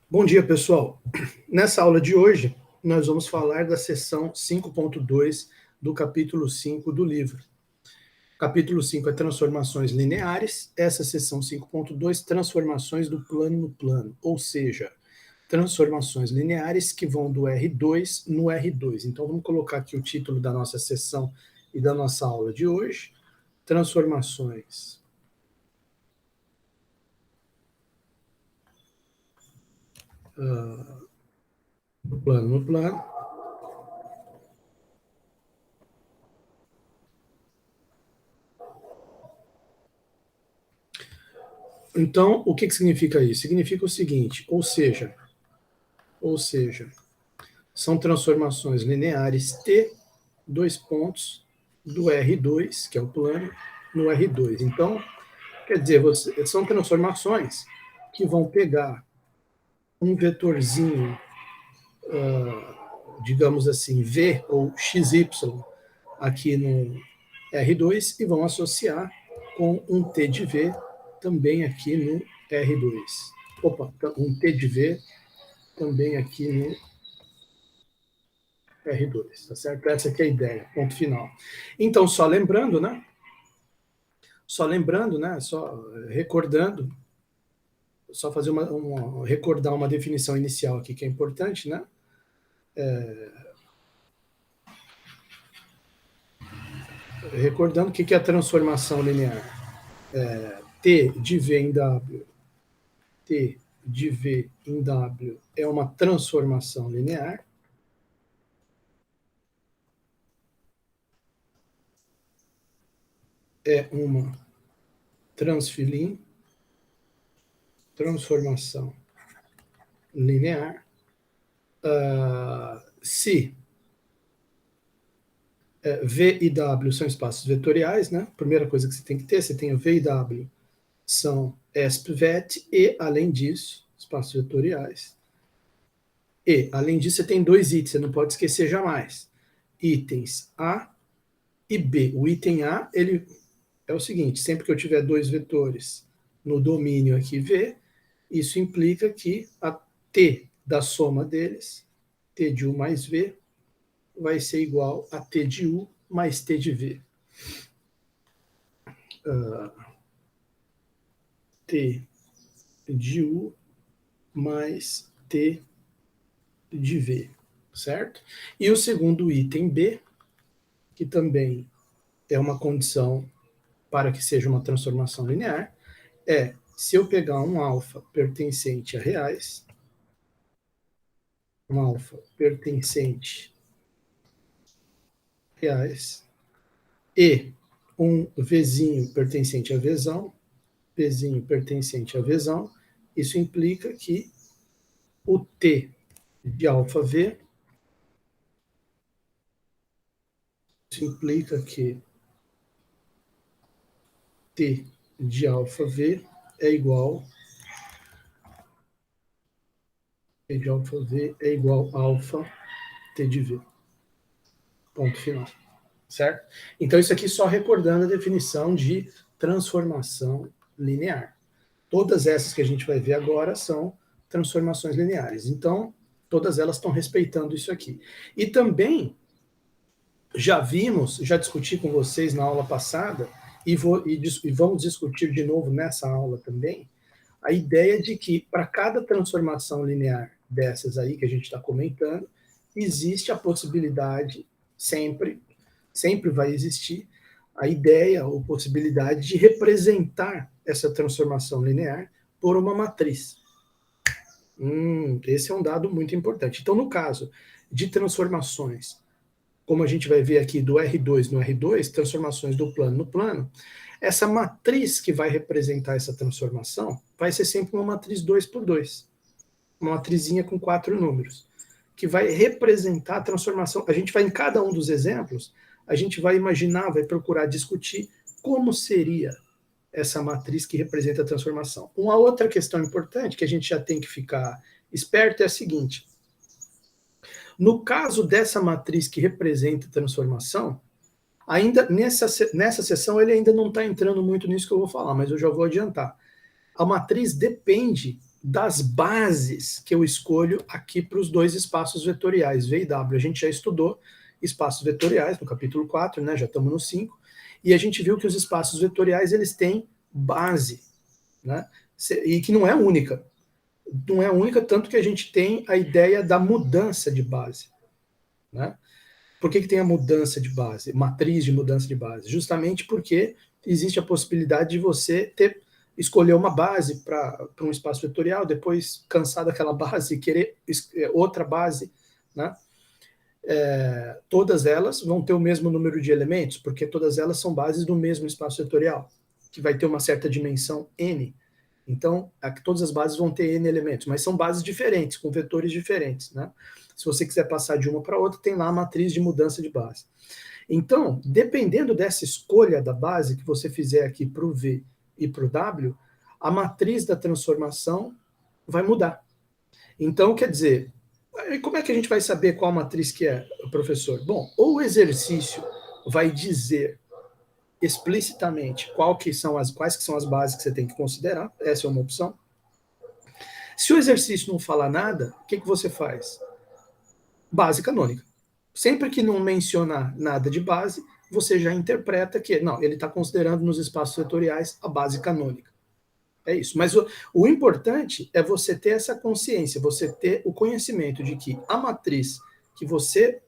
Bom dia, pessoal. Nessa aula de hoje, nós vamos falar da seção 5.2 do capítulo 5 do livro. Capítulo 5 é transformações lineares, essa seção 5.2, transformações do plano no plano, ou seja, transformações lineares que vão do R2 no R2. Então, vamos colocar aqui o título da nossa sessão e da nossa aula de hoje, transformações do plano no plano. Então, o que significa isso? Significa o seguinte, ou seja, são transformações lineares T, dois pontos, do R2, que é o plano, no R2. Então, quer dizer, são transformações que vão pegar um vetorzinho, digamos assim, V ou XY aqui no R2 e vão associar com um T de V também aqui no R2. Opa, um T de V também aqui no R2, tá certo? Essa aqui é a ideia, ponto final. Então, só lembrando, né? Só recordando, só fazer recordar uma definição inicial aqui que é importante, né? Recordando o que é a transformação linear. T de V em W, T de V em W é uma transformação linear. É uma transformação linear. Se V e W são espaços vetoriais, né? Primeira coisa que você tem que ter, você tem o V e W são ESP-VET e, além disso, espaços vetoriais. E, além disso, você tem dois itens, você não pode esquecer jamais. Itens A e B. O item A, ele é o seguinte, sempre que eu tiver dois vetores no domínio aqui V, isso implica que a T da soma deles, T de U mais V, vai ser igual a T de U mais T de V. T de U mais T de V, certo? E o segundo item B, que também é uma condição para que seja uma transformação linear, é se eu pegar um alfa pertencente a reais, um alfa pertencente a reais, e um Vzinho pertencente a Vzão, Vzinho pertencente a Vzão, isso implica que o T de alfa V, isso implica que T de alfa V é igual T de alfa V é igual a alfa T de V. Ponto final. Certo? Então, isso aqui só recordando a definição de transformação linear. Todas essas que a gente vai ver agora são transformações lineares. Então, todas elas estão respeitando isso aqui. E também já discuti com vocês na aula passada, e vamos discutir de novo nessa aula também, a ideia de que para cada transformação linear dessas aí que a gente está comentando, existe a possibilidade, sempre vai existir, a ideia ou possibilidade de representar essa transformação linear por uma matriz. Esse é um dado muito importante. Então, no caso de transformações, como a gente vai ver aqui do R2 no R2, transformações do plano no plano, essa matriz que vai representar essa transformação vai ser sempre uma matriz 2 por 2, uma matrizinha com 4 números, que vai representar a transformação. A gente vai, em cada um dos exemplos, a gente vai imaginar, vai procurar discutir como seria essa matriz que representa a transformação. Uma outra questão importante que a gente já tem que ficar esperto é a seguinte: no caso dessa matriz que representa a transformação, ainda nessa sessão ele ainda não está entrando muito nisso que eu vou falar, mas eu já vou adiantar. A matriz depende das bases que eu escolho aqui para os dois espaços vetoriais, V e W. A gente já estudou espaços vetoriais no capítulo 4, né? Já estamos no 5, e a gente viu que os espaços vetoriais eles têm base, né? E que não é única. Não é única, tanto que a gente tem a ideia da mudança de base, né? Por que tem a mudança de base, matriz de mudança de base? Justamente porque existe a possibilidade de você escolher uma base para um espaço vetorial, depois cansar daquela base e querer outra base, né? Todas elas vão ter o mesmo número de elementos, porque todas elas são bases do mesmo espaço vetorial, que vai ter uma certa dimensão n. Então, todas as bases vão ter n elementos, mas são bases diferentes, com vetores diferentes, né? Se você quiser passar de uma para outra, tem lá a matriz de mudança de base. Então, dependendo dessa escolha da base que você fizer aqui para o V e para o W, a matriz da transformação vai mudar. Então, quer dizer, como é que a gente vai saber qual matriz que é, professor? Bom, ou o exercício vai dizer explicitamente quais que são as bases que você tem que considerar, essa é uma opção. Se o exercício não falar nada, o que você faz? Base canônica. Sempre que não mencionar nada de base, você já interpreta que, não, ele está considerando nos espaços vetoriais a base canônica. É isso. Mas o importante é você ter essa consciência, você ter o conhecimento de que a matriz que você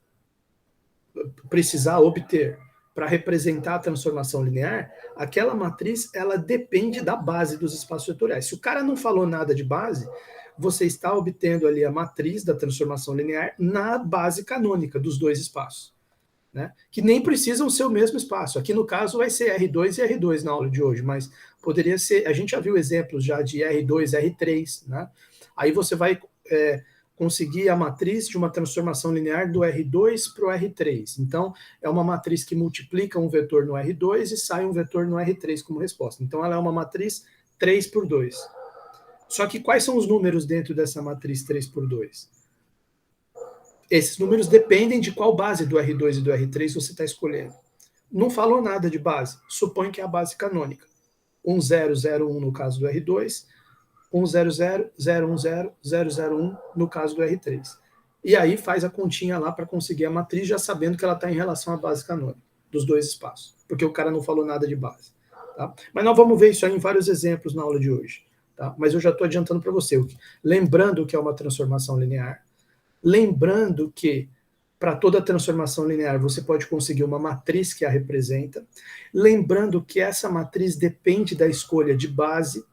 precisar obter para representar a transformação linear, aquela matriz ela depende da base dos espaços vetoriais. Se o cara não falou nada de base, você está obtendo ali a matriz da transformação linear na base canônica dos dois espaços, né? Que nem precisam ser o mesmo espaço. Aqui no caso vai ser R2 e R2 na aula de hoje, mas poderia ser, a gente já viu exemplos já de R2, R3, né? Aí você vai conseguir a matriz de uma transformação linear do R2 para o R3. Então, é uma matriz que multiplica um vetor no R2 e sai um vetor no R3 como resposta. Então, ela é uma matriz 3 por 2. Só que quais são os números dentro dessa matriz 3 por 2? Esses números dependem de qual base do R2 e do R3 você está escolhendo. Não falou nada de base, supõe que é a base canônica. 1, 0, 0, 1 no caso do R2, 1, 0, 0, 0, 1, 0, 0, 0, 1 no caso do R3. E aí faz a continha lá para conseguir a matriz, já sabendo que ela está em relação à base canônica dos dois espaços, porque o cara não falou nada de base. Tá? Mas nós vamos ver isso aí em vários exemplos na aula de hoje. Tá? Mas eu já estou adiantando para você. Lembrando que é uma transformação linear, lembrando que para toda transformação linear você pode conseguir uma matriz que a representa, lembrando que essa matriz depende da escolha de base,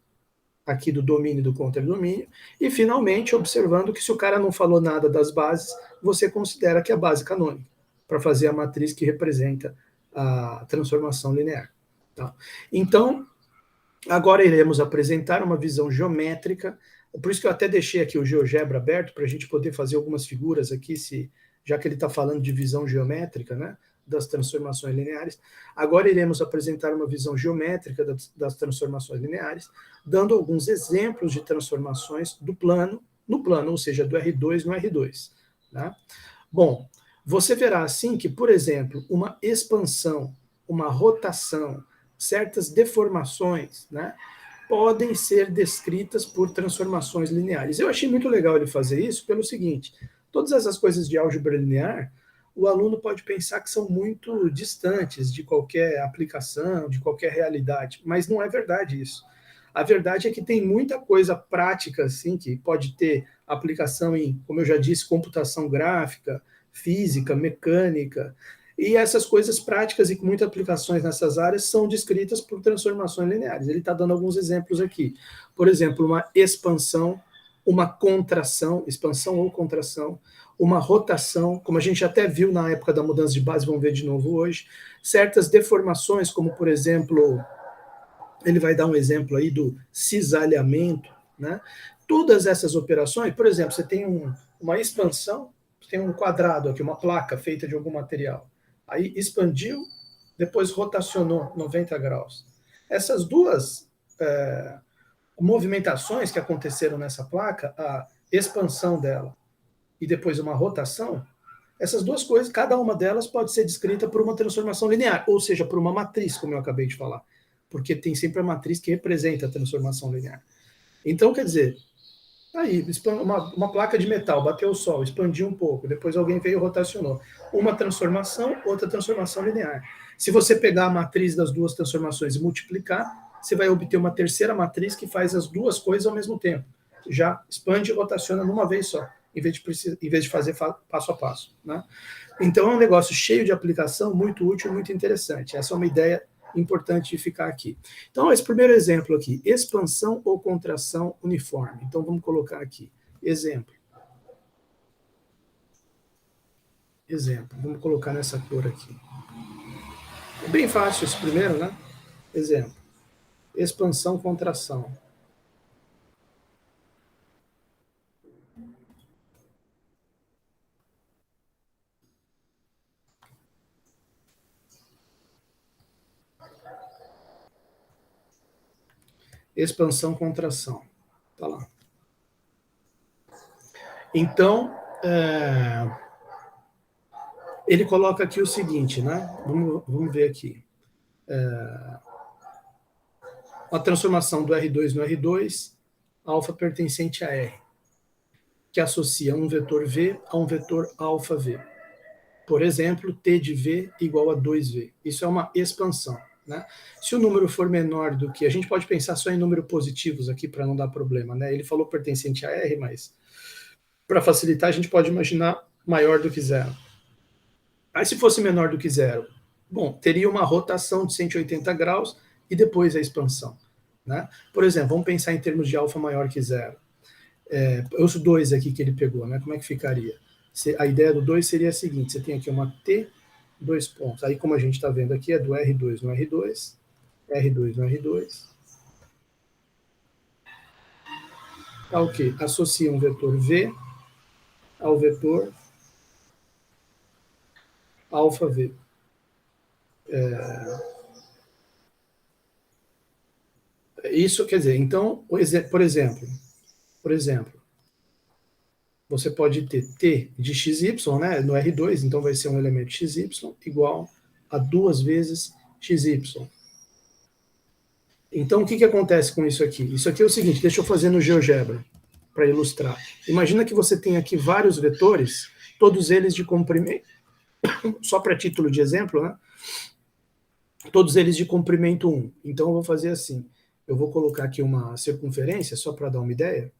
aqui do domínio e do contradomínio, e finalmente observando que se o cara não falou nada das bases, você considera que é a base canônica, para fazer a matriz que representa a transformação linear. Tá? Então, agora iremos apresentar uma visão geométrica, por isso que eu até deixei aqui o GeoGebra aberto, para a gente poder fazer algumas figuras aqui, já que ele está falando de visão geométrica, né, das transformações lineares. Agora iremos apresentar uma visão geométrica das transformações lineares, dando alguns exemplos de transformações do plano, no plano, ou seja, do R2 no R2. Tá? Bom, você verá assim que, por exemplo, uma expansão, uma rotação, certas deformações, né, podem ser descritas por transformações lineares. Eu achei muito legal ele fazer isso pelo seguinte: todas essas coisas de álgebra linear, o aluno pode pensar que são muito distantes de qualquer aplicação, de qualquer realidade, mas não é verdade isso. A verdade é que tem muita coisa prática, assim, que pode ter aplicação em, como eu já disse, computação gráfica, física, mecânica, e essas coisas práticas e com muitas aplicações nessas áreas são descritas por transformações lineares. Ele está dando alguns exemplos aqui. Por exemplo, uma expansão, uma contração, expansão ou contração, uma rotação, como a gente até viu na época da mudança de base, vamos ver de novo hoje, certas deformações, como por exemplo, ele vai dar um exemplo aí do cisalhamento, né? Todas essas operações, por exemplo, você tem uma expansão, você tem um quadrado aqui, uma placa feita de algum material, aí expandiu, depois rotacionou 90 graus. Essas duas movimentações que aconteceram nessa placa, a expansão dela e depois uma rotação, essas duas coisas, cada uma delas pode ser descrita por uma transformação linear, ou seja, por uma matriz, como eu acabei de falar, porque tem sempre a matriz que representa a transformação linear. Então, quer dizer, Aí, uma placa de metal, bateu o sol, expandiu um pouco, depois alguém veio e rotacionou. Uma transformação, outra transformação linear. Se você pegar a matriz das duas transformações e multiplicar, você vai obter uma terceira matriz que faz as duas coisas ao mesmo tempo. Já expande e rotaciona numa vez só, em vez de fazer passo a passo. Né? Então, é um negócio cheio de aplicação, muito útil, muito interessante. Essa é uma ideia importante de ficar aqui. Então, esse primeiro exemplo aqui, expansão ou contração uniforme. Então, vamos colocar aqui, exemplo. Exemplo, vamos colocar nessa cor aqui. É bem fácil esse primeiro, né? Exemplo, expansão, contração. Expansão, contração. Tá lá. Então, ele coloca aqui o seguinte, né? Vamos ver aqui. A transformação do R2 no R2, alfa pertencente a R, que associa um vetor V a um vetor alfa V. Por exemplo, T de V igual a 2V. Isso é uma expansão. Né? Se o número for menor do que... A gente pode pensar só em números positivos aqui para não dar problema. Né? Ele falou pertencente a R, mas para facilitar a gente pode imaginar maior do que zero. Aí se fosse menor do que zero, bom, teria uma rotação de 180 graus e depois a expansão. Né? Por exemplo, vamos pensar em termos de alfa maior que zero. Os dois aqui que ele pegou, né? Como é que ficaria? A ideia do 2 seria a seguinte, você tem aqui uma T, 2 pontos. Aí, como a gente está vendo aqui, é do R2 no R2, R2 no R2. Tá o quê? Associa um vetor V ao vetor alfa V. Isso quer dizer, então, por exemplo, você pode ter T de XY, né, no R2, então vai ser um elemento XY igual a 2 vezes XY. Então, o que acontece com isso aqui? Isso aqui é o seguinte, deixa eu fazer no GeoGebra, para ilustrar. Imagina que você tem aqui vários vetores, todos eles de comprimento, só para título de exemplo, né? Todos eles de comprimento 1. Então, eu vou fazer assim, eu vou colocar aqui uma circunferência, só para dar uma ideia,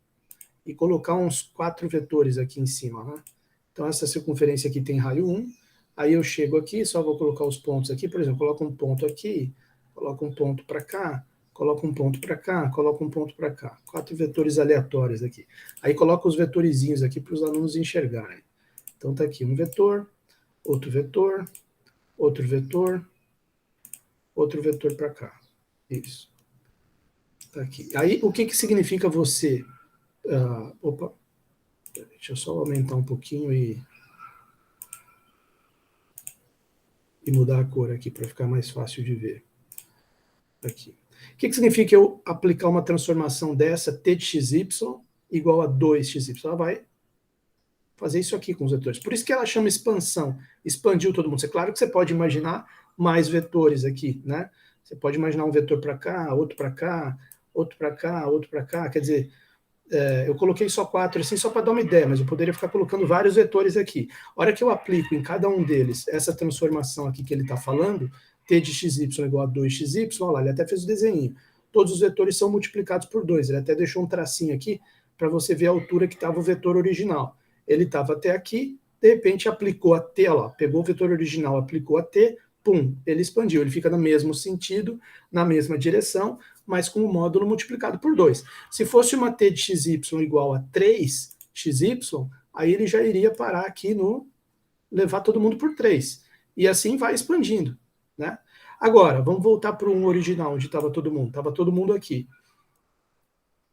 e colocar uns 4 vetores aqui em cima. Né? Então, essa circunferência aqui tem raio 1, aí eu chego aqui, só vou colocar os pontos aqui, por exemplo, coloco um ponto aqui, coloco um ponto para cá, coloco um ponto para cá, coloco um ponto para cá. 4 vetores aleatórios aqui. Aí coloco os vetorizinhos aqui para os alunos enxergarem. Então tá aqui um vetor, outro vetor, outro vetor, outro vetor para cá. Isso. Tá aqui. Aí o que significa você... opa, deixa eu só aumentar um pouquinho e mudar a cor aqui para ficar mais fácil de ver. Aqui. O que significa eu aplicar uma transformação dessa, t de xy, igual a 2xy? Ela vai fazer isso aqui com os vetores. Por isso que ela chama expansão. Expandiu todo mundo. É claro que você pode imaginar mais vetores aqui, né? Você pode imaginar um vetor para cá, outro para cá, outro para cá, outro para cá. Quer dizer, eu coloquei só 4 assim, só para dar uma ideia, mas eu poderia ficar colocando vários vetores aqui. A hora que eu aplico em cada um deles essa transformação aqui que ele está falando, t de xy igual a 2xy, olha lá, ele até fez o desenho. Todos os vetores são multiplicados por 2. Ele até deixou um tracinho aqui para você ver a altura que estava o vetor original. Ele estava até aqui, de repente aplicou a t, olha lá, pegou o vetor original, aplicou a t, pum, ele expandiu. Ele fica no mesmo sentido, na mesma direção, mas com o módulo multiplicado por 2. Se fosse uma t de xy igual a 3xy, aí ele já iria parar aqui no levar todo mundo por 3. E assim vai expandindo. Né? Agora, vamos voltar para o 1 original, onde estava todo mundo. Estava todo mundo aqui.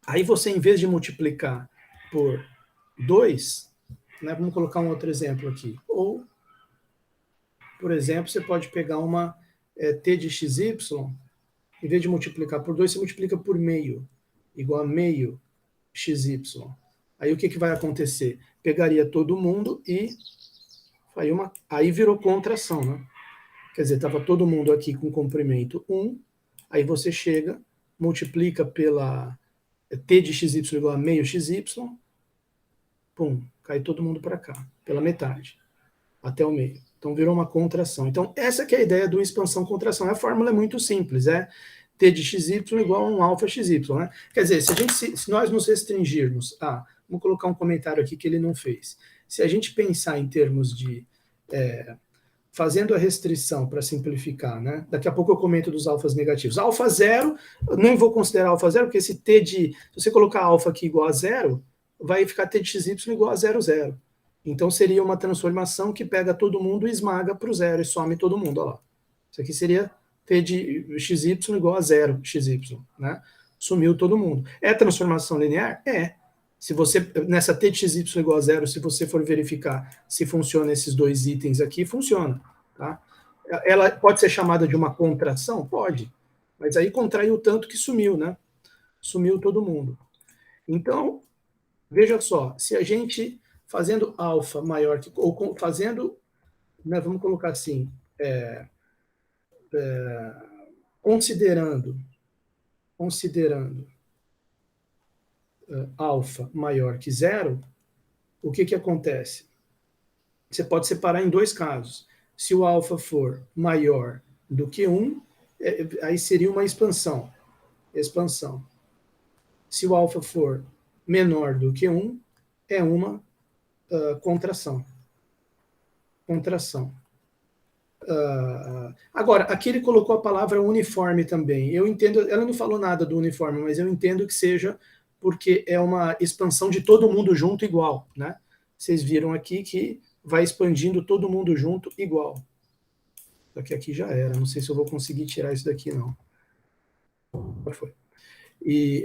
Aí você, em vez de multiplicar por 2, né, vamos colocar um outro exemplo aqui. Ou, por exemplo, você pode pegar uma t de xy, em vez de multiplicar por 2, você multiplica por meio, igual a meio xy. Aí o que vai acontecer? Pegaria todo mundo e aí virou contração, né? Quer dizer, estava todo mundo aqui com comprimento 1, aí você chega, multiplica pela T de xy igual a meio xy, pum, cai todo mundo para cá, pela metade, até o meio. Então virou uma contração. Então essa que é a ideia do expansão-contração. A fórmula é muito simples, é T de xy igual a um alfa xy, né? Quer dizer, se nós nos restringirmos a... Vamos colocar um comentário aqui que ele não fez. Se a gente pensar em termos de... fazendo a restrição para simplificar, né? Daqui a pouco eu comento dos alfas negativos. Alfa zero, eu nem vou considerar alfa zero, porque esse T de... Se você colocar alfa aqui igual a zero, vai ficar T de xy igual a 0, 0. Então seria uma transformação que pega todo mundo e esmaga para o zero e some todo mundo. Ó. Isso aqui seria T de xy igual a 0 xy, né? Sumiu todo mundo. É transformação linear? É. Se você, nessa T de xy igual a 0, se você for verificar se funciona esses dois itens aqui, funciona. Tá? Ela pode ser chamada de uma contração? Pode. Mas aí contraiu tanto que sumiu, né? Sumiu todo mundo. Então, veja só, se a gente fazendo alfa maior que, ou fazendo, né, vamos colocar assim, considerando alfa maior que 0, o que acontece? Você pode separar em dois casos. Se o alfa for maior do que 1, aí seria uma expansão. Se o alfa for menor do que 1, é uma contração. Agora, aqui ele colocou a palavra uniforme também. Eu entendo, ela não falou nada do uniforme, mas eu entendo que seja porque é uma expansão de todo mundo junto igual, né? Vocês viram aqui que vai expandindo todo mundo junto igual. Só que aqui já era, não sei se eu vou conseguir tirar isso daqui, não. Foi. E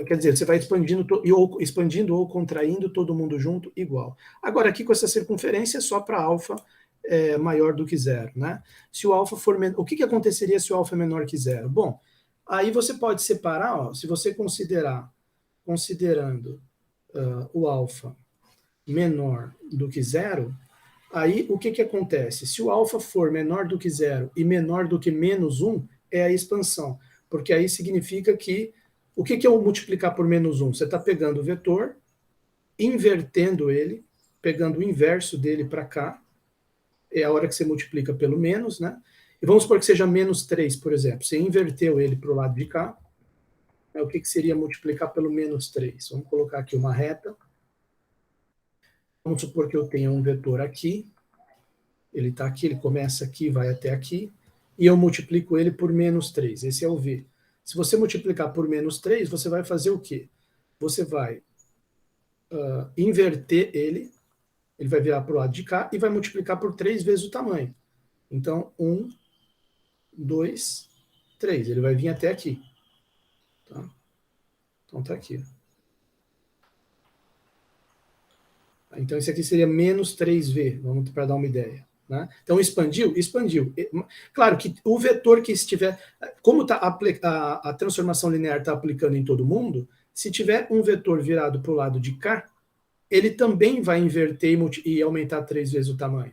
quer dizer, você vai expandindo ou contraindo todo mundo junto igual. Agora, aqui com essa circunferência é só para alfa maior do que 0, né? Se o alfa for menor, o que aconteceria se o alfa é menor que 0? Bom, aí você pode separar, ó, se você considerando o alfa menor do que 0, aí o que acontece? Se o alfa for menor do que 0 e menor do que menos 1, é a expansão, porque aí significa que o que é o multiplicar por menos 1? Você está pegando o vetor, invertendo ele, pegando o inverso dele para cá, é a hora que você multiplica pelo menos, né? E vamos supor que seja menos 3, por exemplo. Você inverteu ele para o lado de cá. O que seria multiplicar pelo menos 3? Vamos colocar aqui uma reta. Vamos supor que eu tenha um vetor aqui. Ele está aqui, ele começa aqui, vai até aqui. E eu multiplico ele por menos 3. Esse é o V. Se você multiplicar por menos 3, você vai fazer o quê? Você vai inverter ele vai virar para o lado de cá e vai multiplicar por 3 vezes o tamanho. Então, 1, 2, 3. Ele vai vir até aqui. Tá? Então, está aqui. Então, esse aqui seria menos 3V, vamos para dar uma ideia. Né? Então, expandiu? Expandiu. Claro que o vetor que estiver... Como a transformação linear está aplicando em todo mundo, se tiver um vetor virado para o lado de cá, ele também vai inverter e aumentar 3 vezes o tamanho.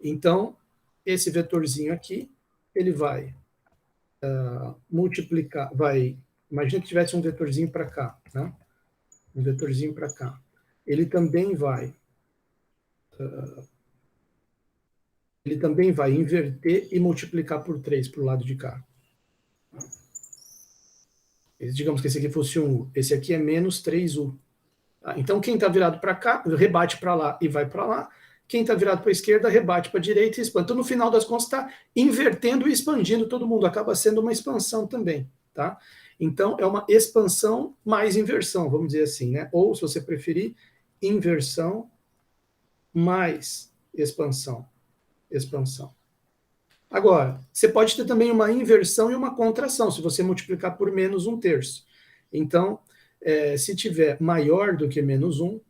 Então, esse vetorzinho aqui, ele vai multiplicar, imagina que tivesse um vetorzinho para cá, né? Um vetorzinho para cá. Ele também vai inverter e multiplicar por 3 para o lado de cá. Digamos que esse aqui fosse um U. Esse aqui é menos 3U. Então, quem está virado para cá, rebate para lá e vai para lá. Quem está virado para a esquerda, rebate para a direita e expande. Então, no final das contas, está invertendo e expandindo todo mundo. Acaba sendo uma expansão também. Tá? Então, é uma expansão mais inversão, vamos dizer assim. Né? Ou, se você preferir, inversão mais expansão. Agora, você pode ter também uma inversão e uma contração, se você multiplicar por menos 1/3. Então, se tiver maior do que menos 1,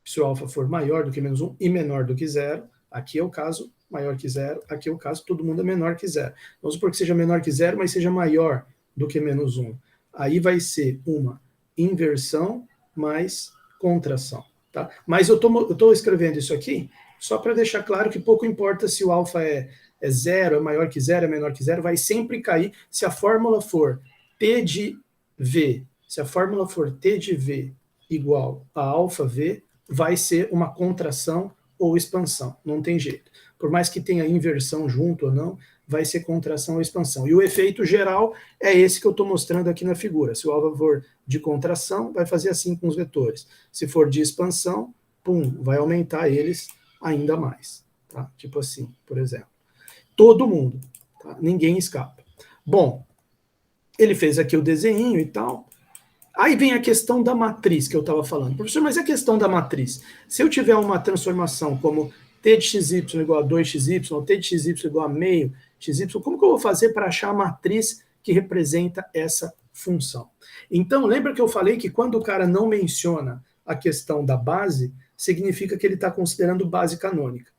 se o alfa for maior do que menos 1 e menor do que 0, aqui é o caso maior que 0, aqui é o caso todo mundo é menor que 0. Vamos supor que seja menor que 0, mas seja maior do que menos 1. Aí vai ser uma inversão mais contração. Tá? Mas eu estou escrevendo isso aqui só para deixar claro que pouco importa se o alfa é 0, é maior que 0, é menor que 0, vai sempre cair se a fórmula for T de V Se a fórmula for T de V igual a alfa V, vai ser uma contração ou expansão, não tem jeito. Por mais que tenha inversão junto ou não, vai ser contração ou expansão. E o efeito geral é esse que eu estou mostrando aqui na figura. Se o alfa for de contração, vai fazer assim com os vetores. Se for de expansão, pum, vai aumentar eles ainda mais. Tá? Tipo assim, por exemplo. Todo mundo, tá? Ninguém escapa. Bom, ele fez aqui o desenho e tal. Aí vem a questão da matriz que eu estava falando. Professor, mas é a questão da matriz. Se eu tiver uma transformação como t de xy igual a 2xy, ou t de xy igual a meio xy, como que eu vou fazer para achar a matriz que representa essa função? Então, lembra que eu falei que quando o cara não menciona a questão da base, significa que ele está considerando base canônica.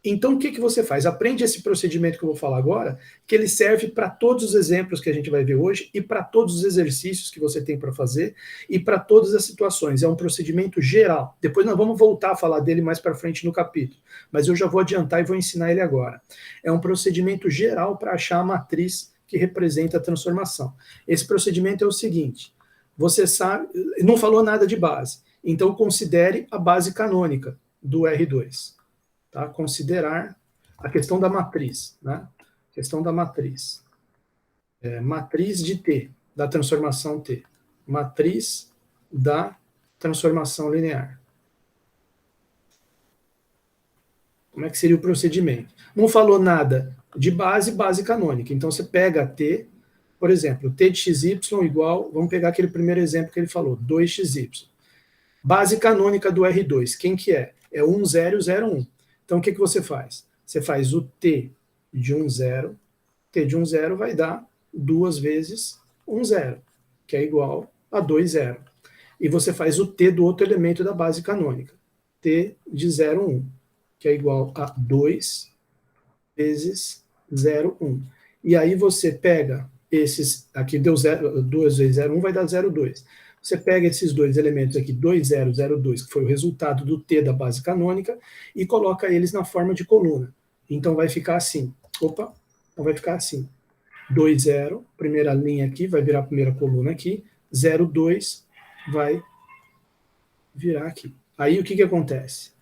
Então, o que você faz? Aprende esse procedimento que eu vou falar agora, que ele serve para todos os exemplos que a gente vai ver hoje e para todos os exercícios que você tem para fazer e para todas as situações. É um procedimento geral. Depois nós vamos voltar a falar dele mais para frente no capítulo, mas eu já vou adiantar e vou ensinar ele agora. É um procedimento geral para achar a matriz que representa a transformação. Esse procedimento é o seguinte, você sabe, não falou nada de base, então considere a base canônica do R2. Tá? Considerar a questão da matriz, né? Questão da matriz. Matriz de T, da transformação T. Matriz da transformação linear. Como é que seria o procedimento? Não falou nada de base, base canônica. Então você pega T, por exemplo, T de xy igual, vamos pegar aquele primeiro exemplo que ele falou, 2xy. Base canônica do R2, quem que é? É 1, 0, 0, 1. Então, o que você faz? Você faz o T de 1, 0. T de 1, 0 vai dar 2 vezes 1, 0, que é igual a 2, 0. E você faz o T do outro elemento da base canônica. T de 0, 1, que é igual a 2 vezes 0, 1. E aí você pega esses, aqui deu 0, 2 vezes 0, 1 vai dar 0, 2. Você pega esses dois elementos aqui, 2, 0, 0, 2, que foi o resultado do T da base canônica, e coloca eles na forma de coluna. Então vai ficar assim. Opa, então vai ficar assim. 2, 0, primeira linha aqui, vai virar a primeira coluna aqui. 0, 2, vai virar aqui. Aí o que acontece?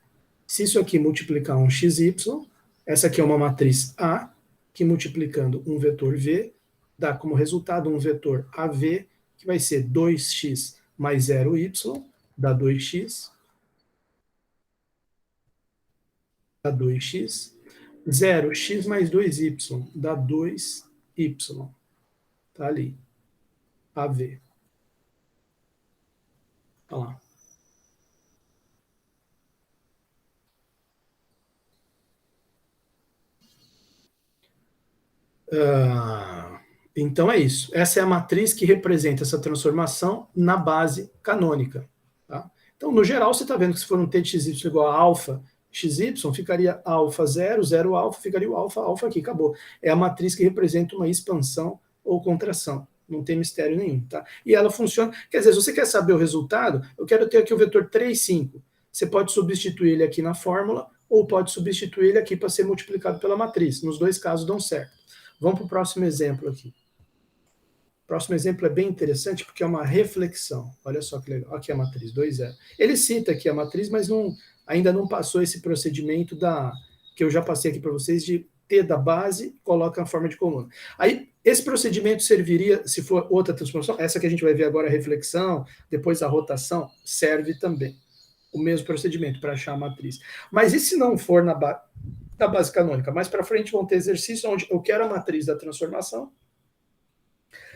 Se isso aqui multiplicar um xy, essa aqui é uma matriz A, que multiplicando um vetor V, dá como resultado um vetor AV, que vai ser 2x mais 0y, dá 2x, dá 2x, 0x mais 2y, dá 2y, tá ali, AV. Olha lá. Então é isso. Essa é a matriz que representa essa transformação na base canônica. Tá? Então, no geral, você está vendo que se for um t de xy igual a alfa xy, ficaria alfa 0, 0 alfa, ficaria o alfa, alfa aqui, acabou. É a matriz que representa uma expansão ou contração. Não tem mistério nenhum. Tá? E ela funciona... Quer dizer, se você quer saber o resultado, eu quero ter aqui o vetor 3, 5. Você pode substituir ele aqui na fórmula ou pode substituir ele aqui para ser multiplicado pela matriz. Nos dois casos dão certo. Vamos para o próximo exemplo aqui. O próximo exemplo é bem interessante porque é uma reflexão. Olha só que legal. Aqui a matriz 2, 0. Ele cita aqui a matriz, mas ainda não passou esse procedimento que eu já passei aqui para vocês de T da base, coloca na forma de coluna. Aí, esse procedimento serviria, se for outra transformação, essa que a gente vai ver agora, a reflexão, depois a rotação, serve também. O mesmo procedimento para achar a matriz. Mas e se não for da base canônica? Mais para frente vão ter exercícios onde eu quero a matriz da transformação,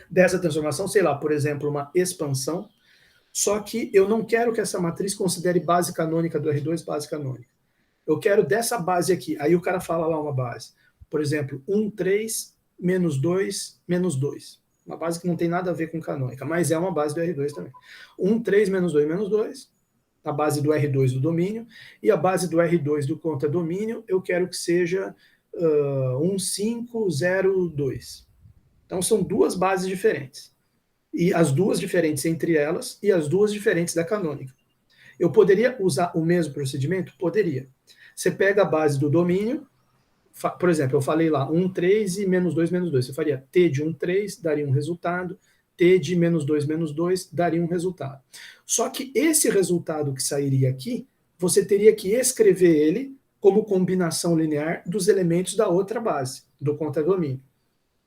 dessa transformação, sei lá, por exemplo, uma expansão, só que eu não quero que essa matriz considere base canônica do R2, base canônica. Eu quero dessa base aqui. Aí o cara fala lá uma base. Por exemplo, 1, 3, menos 2, menos 2. Uma base que não tem nada a ver com canônica, mas é uma base do R2 também. 1, 3, menos 2, menos 2. A base do R2 do domínio. E a base do R2 do contradomínio, eu quero que seja 1, 5, 0, 2. Então são duas bases diferentes. E as duas diferentes entre elas e as duas diferentes da canônica. Eu poderia usar o mesmo procedimento? Poderia. Você pega a base do domínio, por exemplo, eu falei lá 1, 3 e menos 2, menos 2. Você faria T de 1, 3, daria um resultado, t de menos 2, daria um resultado. Só que esse resultado que sairia aqui, você teria que escrever ele como combinação linear dos elementos da outra base, do contradomínio.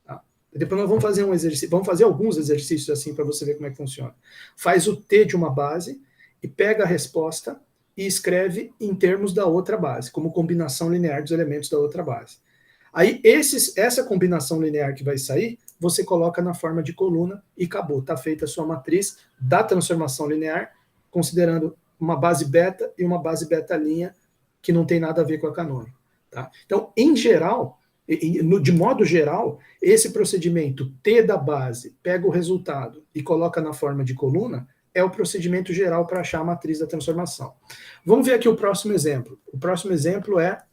Tá? Depois nós vamos fazer um exercício, vamos fazer alguns exercícios assim para você ver como é que funciona. Faz o t de uma base e pega a resposta e escreve em termos da outra base, como combinação linear dos elementos da outra base. Aí essa combinação linear que vai sair, você coloca na forma de coluna e acabou. Está feita a sua matriz da transformação linear, considerando uma base beta e uma base beta' que não tem nada a ver com a canônica. Tá? Então, em geral, de modo geral, esse procedimento T da base, pega o resultado e coloca na forma de coluna, é o procedimento geral para achar a matriz da transformação. Vamos ver aqui o próximo exemplo. O próximo exemplo é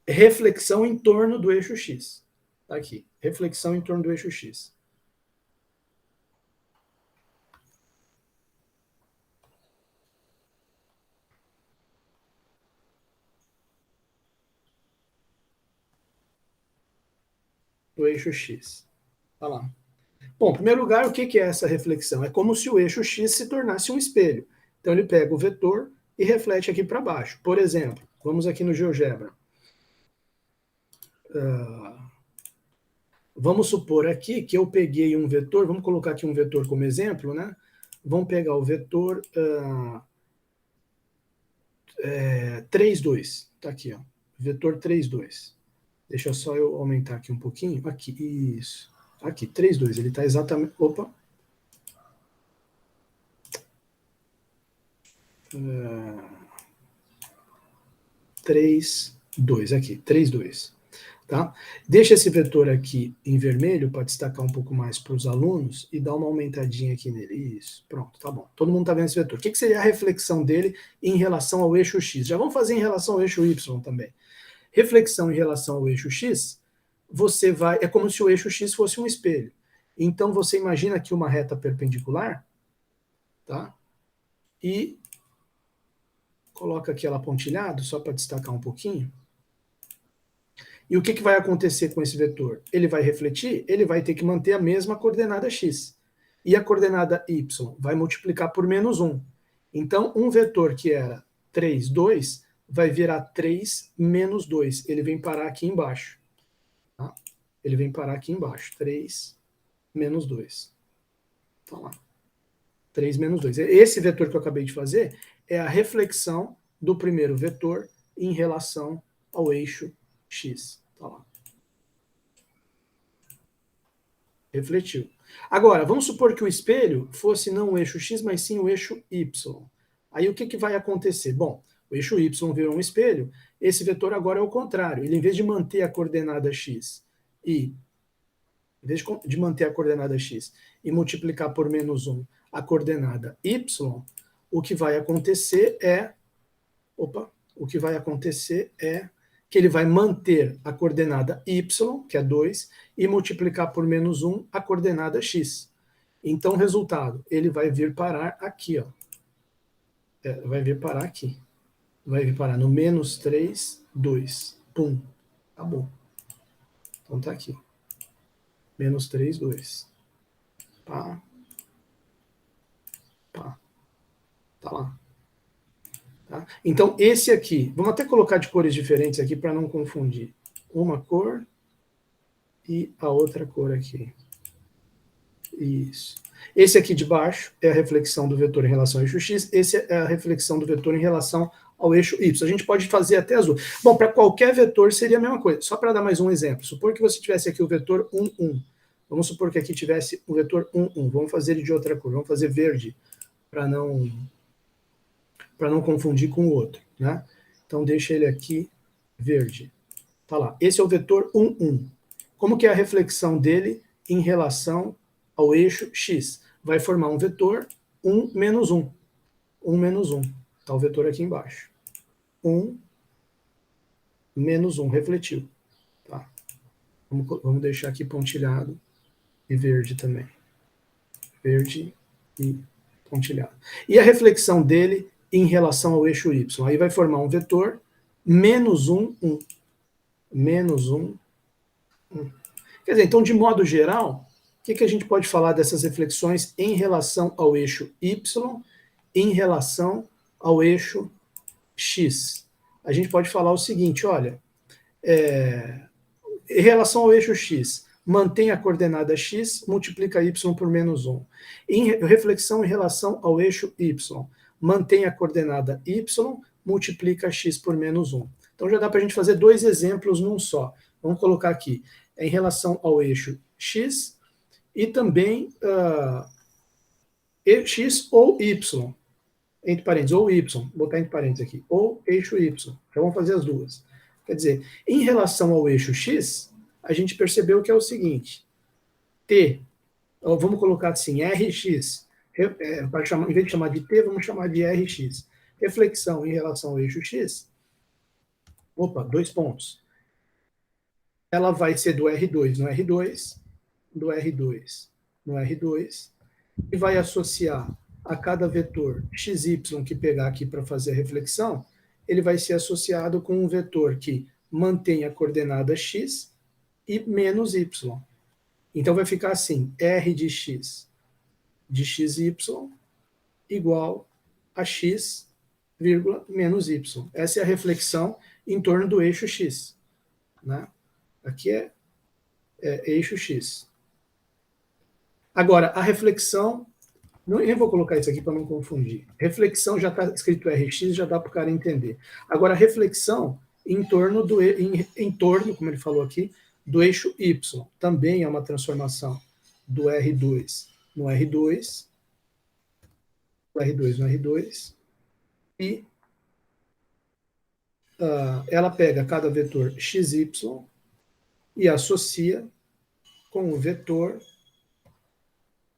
reflexão em torno do eixo X. Tá aqui, reflexão em torno do eixo X. Do eixo X. Tá lá. Bom, em primeiro lugar, o que é essa reflexão? É como se o eixo X se tornasse um espelho. Então ele pega o vetor e reflete aqui para baixo. Por exemplo, vamos aqui no GeoGebra. Vamos supor aqui que eu peguei um vetor, vamos colocar aqui um vetor como exemplo, né? Vamos pegar o vetor 3, 2. Tá aqui, ó. Vetor 3, 2. Deixa só eu aumentar aqui um pouquinho. Aqui, isso. Aqui, 3, 2. Ele está exatamente... Opa. 3, 2. Aqui, 3, 2. Tá? Deixa esse vetor aqui em vermelho para destacar um pouco mais para os alunos e dá uma aumentadinha aqui nele. Isso, pronto, tá bom. Todo mundo está vendo esse vetor. O que seria a reflexão dele em relação ao eixo X? Já vamos fazer em relação ao eixo Y também. Reflexão em relação ao eixo X, você vai... É como se o eixo X fosse um espelho. Então, você imagina aqui uma reta perpendicular, tá? E coloca aqui ela pontilhado, só para destacar um pouquinho. E o que vai acontecer com esse vetor? Ele vai refletir, ele vai ter que manter a mesma coordenada x. E a coordenada y vai multiplicar por menos 1. Então, um vetor que era 3, 2, vai virar 3 menos 2. Ele vem parar aqui embaixo. Tá? Ele vem parar aqui embaixo. 3 menos 2. Tá lá. 3 menos 2. Esse vetor que eu acabei de fazer é a reflexão do primeiro vetor em relação ao eixo x. Tá lá. Refletiu. Agora, vamos supor que o espelho fosse não o eixo x, mas sim o eixo y. Aí o que vai acontecer? Bom, o eixo y virou um espelho, esse vetor agora é o contrário. Ele, em vez de manter a coordenada x e em vez de manter a coordenada x e multiplicar por menos 1 a coordenada y, o que vai acontecer é... o que vai acontecer é que ele vai manter a coordenada y, que é 2, e multiplicar por menos 1 a coordenada x. Então, resultado, ele vai vir parar aqui, ó. Vai vir parar aqui. Vai vir parar no menos 3, 2. Pum. Acabou. Então tá aqui. Menos 3, 2. Pá. Pá. Tá lá. Tá? Então, esse aqui, vamos até colocar de cores diferentes aqui para não confundir. Uma cor e a outra cor aqui. Isso. Esse aqui de baixo é a reflexão do vetor em relação ao eixo x, esse é a reflexão do vetor em relação ao eixo y. A gente pode fazer até azul. Bom, para qualquer vetor seria a mesma coisa. Só para dar mais um exemplo. Supor que você tivesse aqui o vetor 1, 1. Vamos supor que aqui tivesse o vetor 1, 1. Vamos fazer ele de outra cor. Vamos fazer verde, para não confundir com o outro, né? Então, deixa ele aqui verde. Tá lá. Esse é o vetor 1, 1. Como que é a reflexão dele em relação ao eixo x? Vai formar um vetor 1 menos 1. 1 menos 1. Está o vetor aqui embaixo. 1 menos 1. Refletiu. Tá? Vamos deixar aqui pontilhado e verde também. Verde e pontilhado. E a reflexão dele em relação ao eixo y? Aí vai formar um vetor menos 1, 1. Menos 1, 1. Quer dizer, então, de modo geral, que a gente pode falar dessas reflexões em relação ao eixo Y, em relação ao eixo X? A gente pode falar o seguinte, olha, em relação ao eixo X, mantém a coordenada X, multiplica Y por menos 1. Reflexão em relação ao eixo Y, mantém a coordenada Y, multiplica X por menos 1. Então já dá para a gente fazer dois exemplos num só. Vamos colocar aqui, em relação ao eixo X e também X ou Y, entre parênteses, ou Y, botar entre parênteses aqui, ou eixo Y. Já vamos fazer as duas. Quer dizer, em relação ao eixo X, a gente percebeu que é o seguinte, T, vamos colocar assim, RX, em vez de chamar de T, vamos chamar de RX. Reflexão em relação ao eixo X, dois pontos. Ela vai ser do R2 no R2, do R2 no R2, e vai associar a cada vetor xy que pegar aqui para fazer a reflexão, ele vai ser associado com um vetor que mantém a coordenada x e menos y. Então vai ficar assim, r de xy igual a x, vírgula, menos y. Essa é a reflexão em torno do eixo x. Né? Aqui é eixo x. Agora, a reflexão, eu vou colocar isso aqui para não confundir. Reflexão já está escrito Rx, já dá para o cara entender. Agora, reflexão em torno, como ele falou aqui, do eixo Y. Também é uma transformação do R2 no R2, do R2 no R2, e ela pega cada vetor xy e associa com o vetor.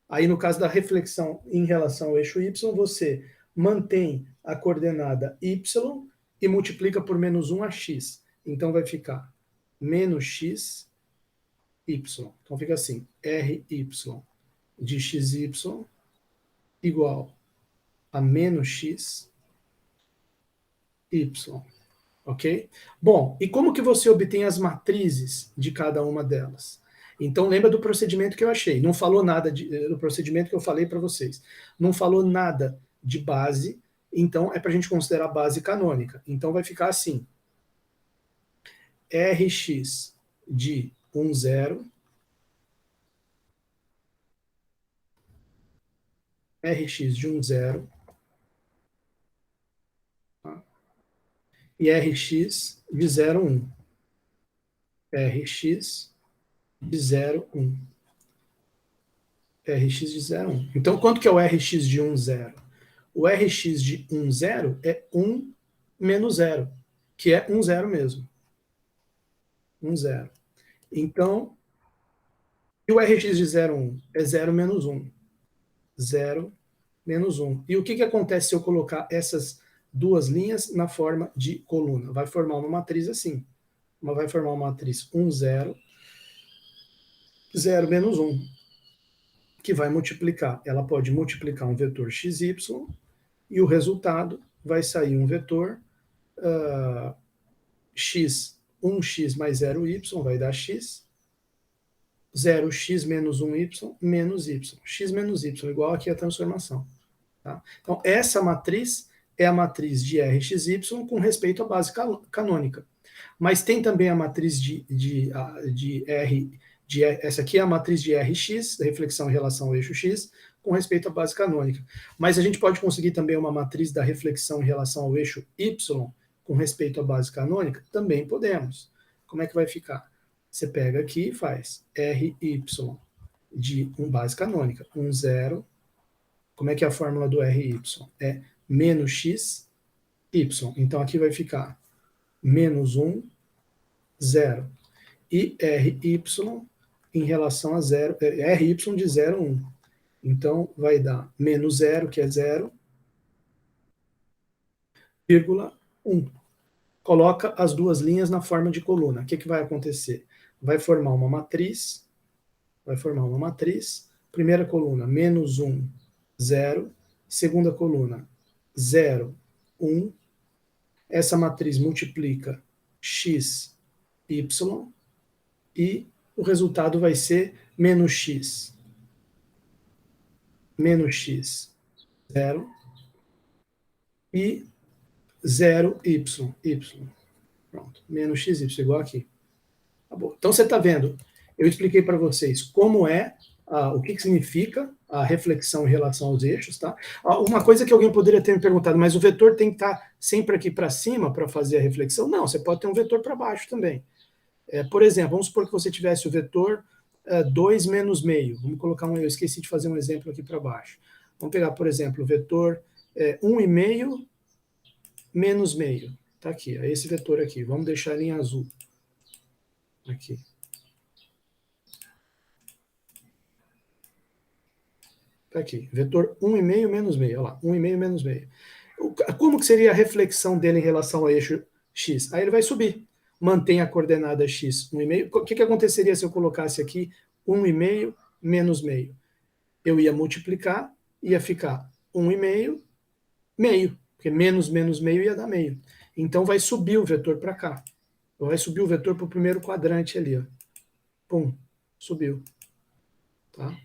Aí, no caso da reflexão em relação ao eixo y, você mantém a coordenada y e multiplica por menos 1 a x. Então, vai ficar menos x, y. Então, fica assim, ry de xy igual a menos x, y. Ok? Bom, e como que você obtém as matrizes de cada uma delas? Então, lembra do procedimento que eu achei. Não falou nada do procedimento que eu falei para vocês. Não falou nada de base, então é para a gente considerar base canônica. Então, vai ficar assim. Rx de 1, 0. Rx de 1, 0. Tá? E Rx de 0, 1. Rx de 0, 1. Rx de 0, 1. Então, quanto que é o Rx de 1, 0? O Rx de 1, 0 é 1 menos 0, que é 1, 0 mesmo. 1, 0. Então, e o Rx de 0, 1? É 0 menos 1. 0 menos 1. E o que acontece se eu colocar essas duas linhas na forma de coluna? Vai formar uma matriz assim. Vai formar uma matriz 1, 0, 0 menos 1. Que vai multiplicar. Ela pode multiplicar um vetor xy e o resultado vai sair um vetor x, 1x mais 0y vai dar x, 0x menos 1y menos y. X menos y, igual aqui a transformação. Tá? Então, essa matriz é a matriz de RxY com respeito à base canônica. Mas tem também a matriz essa aqui é a matriz de Rx, da reflexão em relação ao eixo x, com respeito à base canônica. Mas a gente pode conseguir também uma matriz da reflexão em relação ao eixo y, com respeito à base canônica? Também podemos. Como é que vai ficar? Você pega aqui e faz Ry de base canônica, 1, 0. Como é que é a fórmula do Ry? É menos x, y. Então aqui vai ficar menos 1, 0. E Ry em relação a 0, Ry de 0, 1. Então vai dar menos 0, que é 0, vírgula 1. Coloca as duas linhas na forma de coluna. O que vai acontecer? Vai formar uma matriz. Primeira coluna, menos 1, 0. Segunda coluna, 0, 1. Essa matriz multiplica x, y. E o resultado vai ser menos x, 0, e 0y. Pronto, menos xy igual aqui. Tá bom. Então você está vendo, eu expliquei para vocês como é, o que significa a reflexão em relação aos eixos, tá? Uma coisa que alguém poderia ter me perguntado, mas o vetor tem que estar sempre aqui para cima para fazer a reflexão? Não, você pode ter um vetor para baixo também. Por exemplo, vamos supor que você tivesse o vetor 2 menos meio. Vamos colocar eu esqueci de fazer um exemplo aqui para baixo. Vamos pegar, por exemplo, o vetor 1,5 menos meio. Está aqui, é esse vetor aqui. Vamos deixar ele em azul. Aqui. Está aqui, vetor 1,5 menos meio. Olha lá, 1,5 menos meio. Como que seria a reflexão dele em relação ao eixo x? Aí ele vai subir. Mantém a coordenada x, 1,5. O que aconteceria se eu colocasse aqui 1,5 menos meio? Eu ia multiplicar, ia ficar 1,5, meio. Porque menos meio ia dar meio. Então vai subir o vetor para cá. Vai subir o vetor para o primeiro quadrante ali. Ó. Pum, subiu. Tá?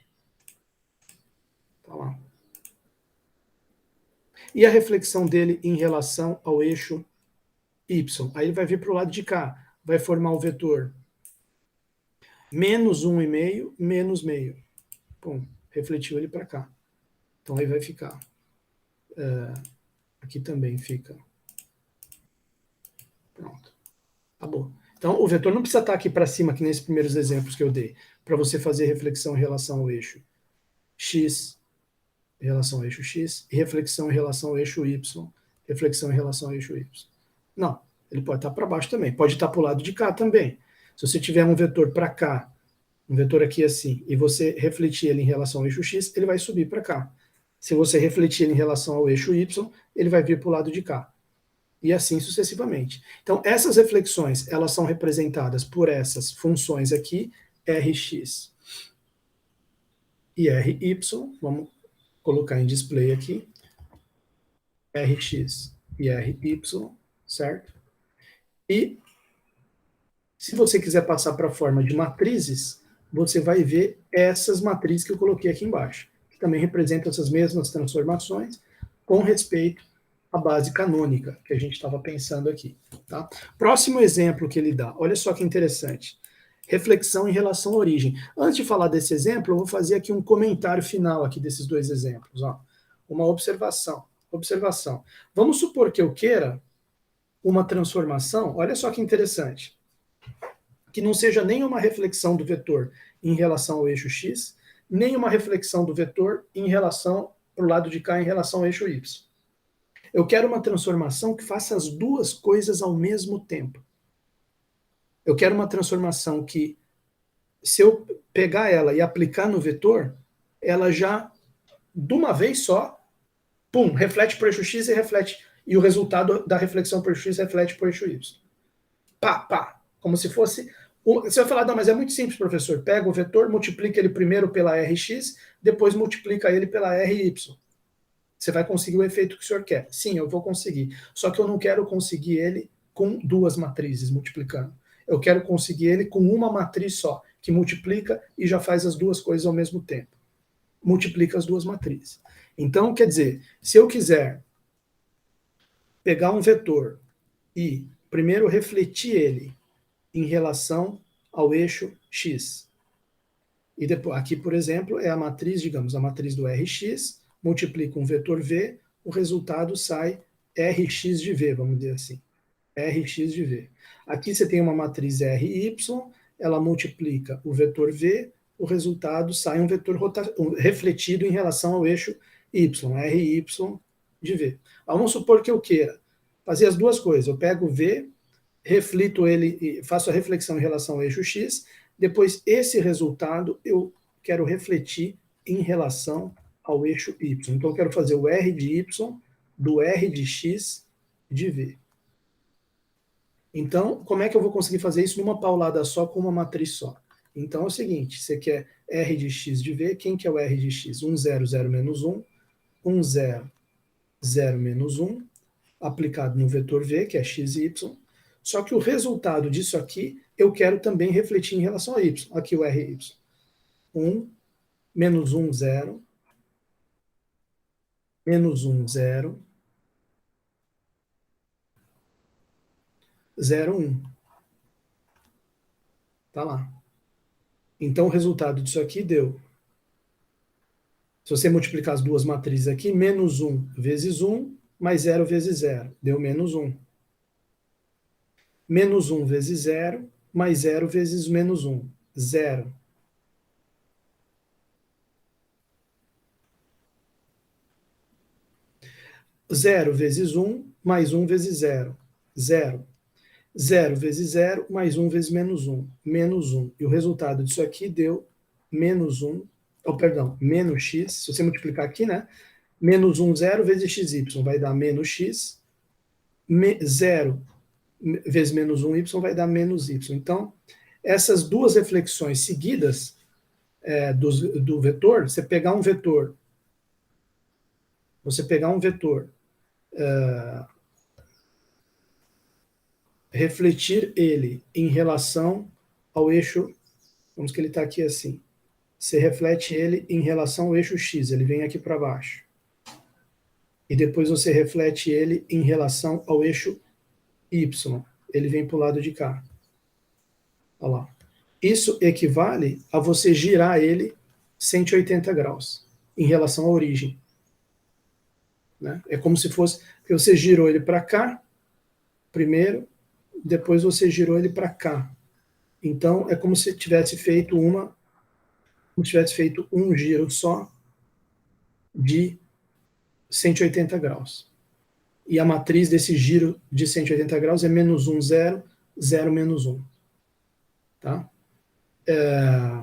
Tá lá. E a reflexão dele em relação ao eixo y? Aí ele vai vir para o lado de cá. Vai formar o vetor menos 1,5, menos meio. Pum, refletiu ele para cá. Então aí vai ficar. Aqui também fica. Pronto. Acabou. Então o vetor não precisa estar aqui para cima, que nesses primeiros exemplos que eu dei, para você fazer reflexão em relação ao eixo x, em relação ao eixo x, e reflexão em relação ao eixo y, reflexão em relação ao eixo y. Não, ele pode estar para baixo também, pode estar para o lado de cá também. Se você tiver um vetor para cá, um vetor aqui assim, e você refletir ele em relação ao eixo x, ele vai subir para cá. Se você refletir ele em relação ao eixo y, ele vai vir para o lado de cá. E assim sucessivamente. Então, essas reflexões, elas são representadas por essas funções aqui, Rx e Ry. Vamos colocar em display aqui. Rx e Ry, certo? E se você quiser passar para a forma de matrizes, você vai ver essas matrizes que eu coloquei aqui embaixo, que também representam essas mesmas transformações com respeito à base canônica que a gente estava pensando aqui. Tá? Próximo exemplo que ele dá, olha só que interessante. Reflexão em relação à origem. Antes de falar desse exemplo, eu vou fazer aqui um comentário final aqui desses dois exemplos. Ó. Uma observação. Observação. Vamos supor que eu queira uma transformação, olha só que interessante, que não seja nem uma reflexão do vetor em relação ao eixo x, nem uma reflexão do vetor em relação para o lado de cá em relação ao eixo y. Eu quero uma transformação que faça as duas coisas ao mesmo tempo. Eu quero uma transformação que, se eu pegar ela e aplicar no vetor, ela já, de uma vez só, pum, reflete para o eixo x e reflete, e o resultado da reflexão para o eixo x reflete para o eixo y. Pá, pá, como se fosse... Você vai falar, não, mas é muito simples, professor. Pega o vetor, multiplica ele primeiro pela Rx, depois multiplica ele pela Ry. Você vai conseguir o efeito que o senhor quer. Sim, eu vou conseguir. Só que eu não quero conseguir ele com duas matrizes multiplicando. Eu quero conseguir ele com uma matriz só, que multiplica e já faz as duas coisas ao mesmo tempo. Multiplica as duas matrizes. Então, quer dizer, se eu quiser pegar um vetor e primeiro refletir ele em relação ao eixo x, e depois, aqui, por exemplo, é a matriz, digamos, a matriz do Rx, multiplica um vetor v, o resultado sai Rx de v, vamos dizer assim. Rx de v. Aqui você tem uma matriz Ry, ela multiplica o vetor v, o resultado sai um vetor refletido em relação ao eixo y, Ry de v. Vamos supor que eu queira fazer as duas coisas. Eu pego o v, reflito ele, faço a reflexão em relação ao eixo x, depois esse resultado eu quero refletir em relação ao eixo y. Então eu quero fazer o r de y do r de x de v. Então, como é que eu vou conseguir fazer isso numa paulada só, com uma matriz só? Então é o seguinte, você quer r de x de v, quem que é o r de x? 1, 0, 0, menos 1, 1, 0, 0, menos 1, aplicado no vetor v, que é x e y, só que o resultado disso aqui, eu quero também refletir em relação a y, aqui o ry. 1, menos 1, 0, menos 1, 0, 0, 1. Tá lá. Então, o resultado disso aqui deu, se você multiplicar as duas matrizes aqui, menos 1 vezes 1, mais 0 vezes 0, deu menos 1. Menos 1 vezes 0, mais 0 vezes menos 1, 0. Zero vezes 1, mais 1 vezes 0, 0. 0 vezes 0, mais 1 vezes menos 1, menos 1. E o resultado disso aqui deu menos 1, perdão, menos x, se você multiplicar aqui, né? Menos 1, 0 vezes xy vai dar menos x, 0 vezes menos 1y vai dar menos y. Então, essas duas reflexões seguidas do vetor, você pegar um vetor, refletir ele em relação ao eixo, vamos que ele está aqui assim, você reflete ele em relação ao eixo x, ele vem aqui para baixo. E depois você reflete ele em relação ao eixo y, ele vem para o lado de cá. Olha lá. Isso equivale a você girar ele 180 graus em relação à origem. Né? É como se fosse que você girou ele para cá primeiro, depois você girou ele para cá. Então é como se tivesse feito um giro só de 180 graus. E a matriz desse giro de 180 graus é menos 1, 0, 0, menos 1. Tá? É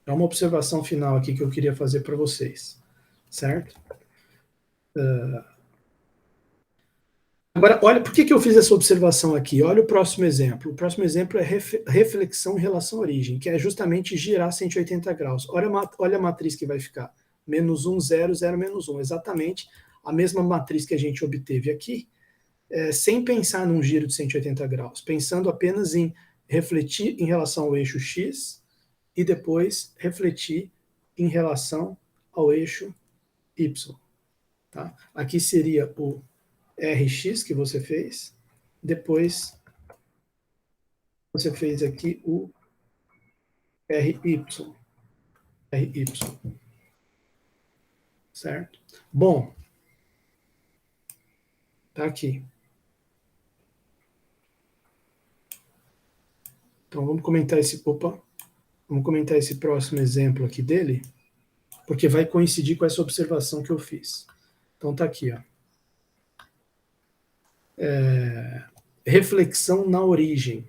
uma observação final aqui que eu queria fazer para vocês. Certo? Agora, olha, por que eu fiz essa observação aqui? Olha o próximo exemplo. O próximo exemplo é reflexão em relação à origem, que é justamente girar 180 graus. Olha a matriz que vai ficar. Menos 1, 0, 0, menos 1. Exatamente a mesma matriz que a gente obteve aqui, sem pensar num giro de 180 graus, pensando apenas em refletir em relação ao eixo x e depois refletir em relação ao eixo y. Tá? Aqui seria o Rx que você fez, depois você fez aqui o RY, certo? Bom, tá aqui. Então vamos comentar esse próximo exemplo aqui dele, porque vai coincidir com essa observação que eu fiz. Então tá aqui, ó. Reflexão na origem,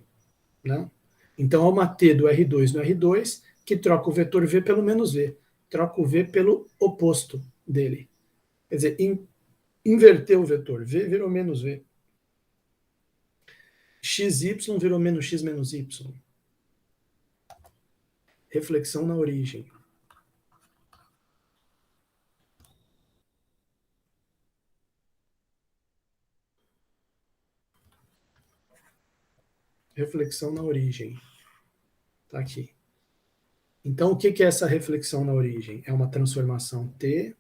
né? Então há uma T do R2 no R2 que troca o vetor V pelo menos V, troca o V pelo oposto dele. Quer dizer, inverteu o vetor, V virou menos V. XY virou menos X menos Y. Reflexão na origem. Reflexão na origem. Tá aqui. Então, o que é essa reflexão na origem? É uma transformação T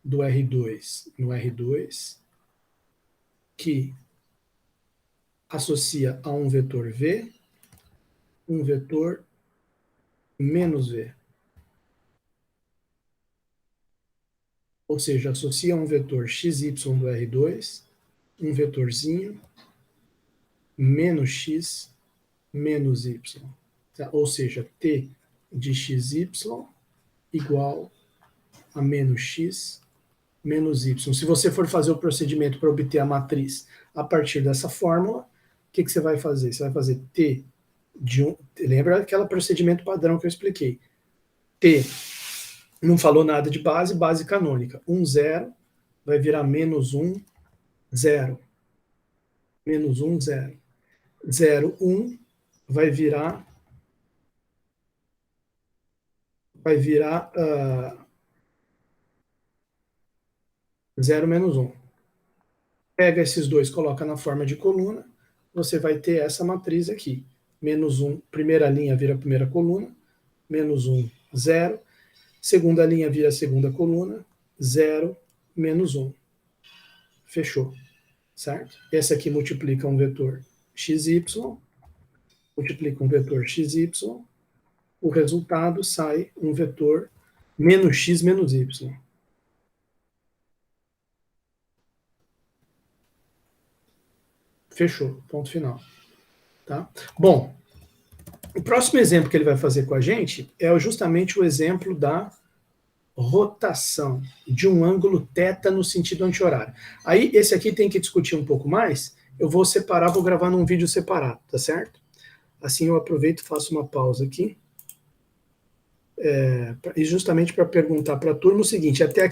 do R2 no R2 que associa a um vetor V, um vetor menos V. Ou seja, associa a um vetor XY do R2, um vetorzinho menos X menos Y. Tá? Ou seja, T de XY igual a menos X menos Y. Se você for fazer o procedimento para obter a matriz a partir dessa fórmula, o que você vai fazer? Você vai fazer T de 1. Lembra aquele procedimento padrão que eu expliquei? T não falou nada de base, base canônica. 1, 0 vai virar menos 1, 0. Menos 1, 0. 0, 1 vai virar 0 menos 1. Pega esses dois, coloca na forma de coluna, você vai ter essa matriz aqui. Menos 1, primeira linha vira primeira coluna, menos 1, 0. Segunda linha vira segunda coluna, 0, menos 1. Fechou, certo? Esse aqui multiplica um vetor xy, multiplica um vetor xy, o resultado sai um vetor menos x menos y. Fechou, ponto final. Tá? Bom, o próximo exemplo que ele vai fazer com a gente é justamente o exemplo da rotação de um ângulo θ no sentido anti-horário. Aí, esse aqui tem que discutir um pouco mais, eu vou separar, vou gravar num vídeo separado, tá certo? Assim eu aproveito e faço uma pausa aqui, e justamente para perguntar para a turma o seguinte, até aqui